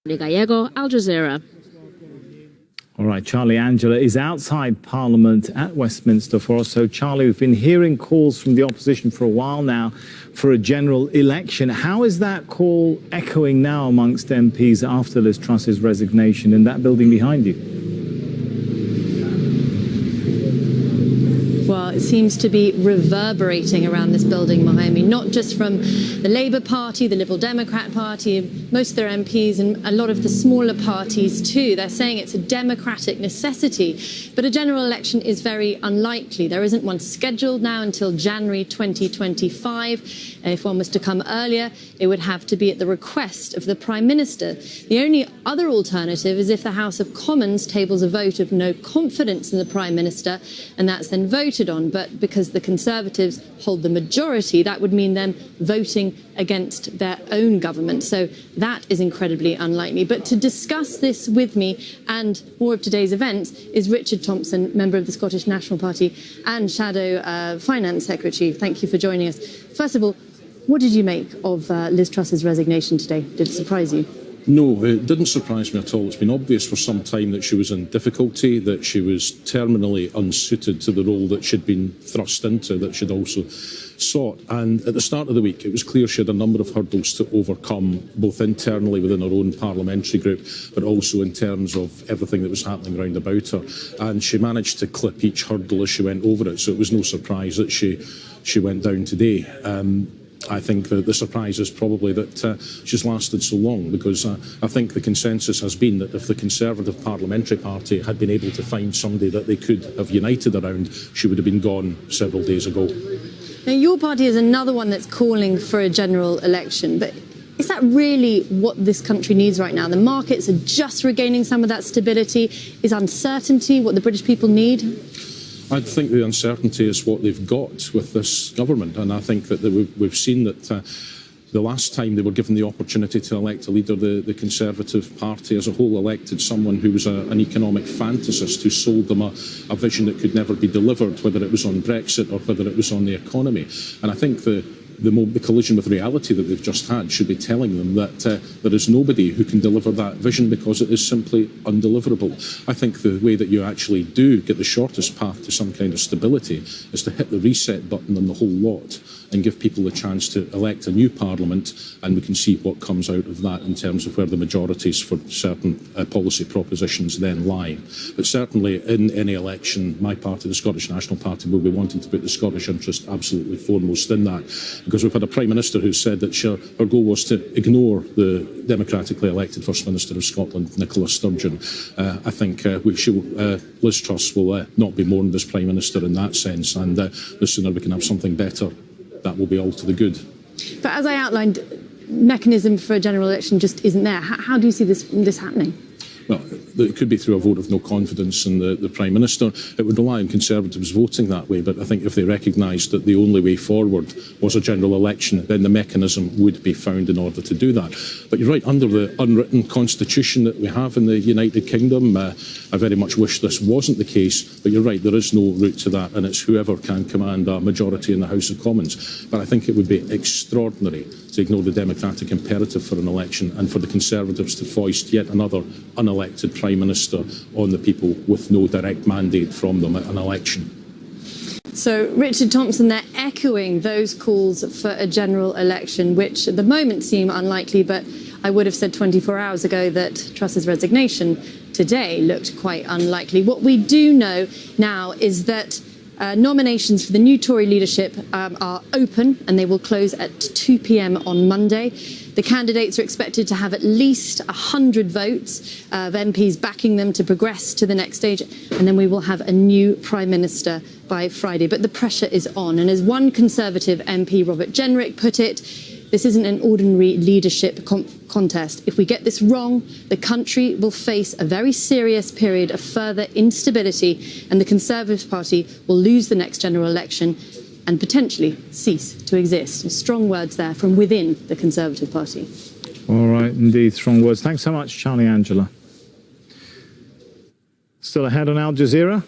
Gallego, Al-Jazeera. All right, Charlie Angela is outside Parliament at Westminster for us. So, Charlie, we've been hearing calls from the opposition for a while now for a general election. How is that call echoing now amongst MPs after Liz Truss's resignation in that building behind you? Well, it seems to be reverberating around this building, Miami, not just from the Labour Party, the Liberal Democrat Party, most of their MPs, and a lot of the smaller parties too. They're saying it's a democratic necessity, but a general election is very unlikely. There isn't one scheduled now until January 2025. If one was to come earlier, it would have to be at the request of the Prime Minister. The only other alternative is if the House of Commons tables a vote of no confidence in the Prime Minister, and that's then voted on. But because the Conservatives hold the majority, that would mean them voting against their own government. So that is incredibly unlikely. But to discuss this with me and more of today's events is Richard Thomson, member of the Scottish National Party and Shadow Finance Secretary. Thank you for joining us. First of all, what did you make of Liz Truss's resignation today? Did it surprise you? No, it didn't surprise me at all. It's been obvious for some time that she was in difficulty, that she was terminally unsuited to the role that she'd been thrust into, that she'd also sought. And at the start of the week, it was clear she had a number of hurdles to overcome, both internally within her own parliamentary group, but also in terms of everything that was happening round about her. And she managed to clip each hurdle as she went over it, so it was no surprise that she went down today. I think that the surprise is probably that she's lasted so long, because I think the consensus has been that if the Conservative Parliamentary Party had been able to find somebody that they could have united around, she would have been gone several days ago. Now, your party is another one that's calling for a general election, but is that really what this country needs right now? The markets are just regaining some of that stability. Is uncertainty what the British people need? I think the uncertainty is what they've got with this government, and I think that we've seen that the last time they were given the opportunity to elect a leader, the Conservative Party as a whole elected someone who was an economic fantasist, who sold them a vision that could never be delivered, whether it was on Brexit or whether it was on the economy. And I think the collision with reality that they've just had should be telling them that there is nobody who can deliver that vision, because it is simply undeliverable. I think the way that you actually do get the shortest path to some kind of stability is to hit the reset button on the whole lot and give people the chance to elect a new parliament, and we can see what comes out of that in terms of where the majorities for certain policy propositions then lie. But certainly in any election, my party, the Scottish National Party, will be wanting to put the Scottish interest absolutely foremost in that, because we've had a Prime Minister who said that her goal was to ignore the democratically elected First Minister of Scotland, Nicola Sturgeon. I think Liz Truss will not be mourned as Prime Minister in that sense, and the sooner we can have something better, that will be all to the good. But as I outlined, mechanism for a general election just isn't there. How do you see this happening? Well, it could be through a vote of no confidence in the Prime Minister. It would rely on Conservatives voting that way, but I think if they recognised that the only way forward was a general election, then the mechanism would be found in order to do that. But you're right, under the unwritten constitution that we have in the United Kingdom, I very much wish this wasn't the case, but you're right, there is no route to that, and it's whoever can command a majority in the House of Commons. But I think it would be extraordinary to ignore the democratic imperative for an election, and for the Conservatives to foist yet another unelected Prime Minister on the people with no direct mandate from them at an election. So, Richard Thomson, they're echoing those calls for a general election, which at the moment seem unlikely, but I would have said 24 hours ago that Truss's resignation today looked quite unlikely. What we do know now is that nominations for the new Tory leadership are open, and they will close at 2 p.m. on Monday. The candidates are expected to have at least 100 votes of MPs backing them to progress to the next stage, and then we will have a new Prime Minister by Friday. But the pressure is on, and as one Conservative MP, Robert Jenrick, put it, this isn't an ordinary leadership contest. If we get this wrong, the country will face a very serious period of further instability, and the Conservative Party will lose the next general election and potentially cease to exist. Strong words there from within the Conservative Party. All right, indeed, strong words. Thanks so much, Charlie Angela. Still ahead on Al Jazeera.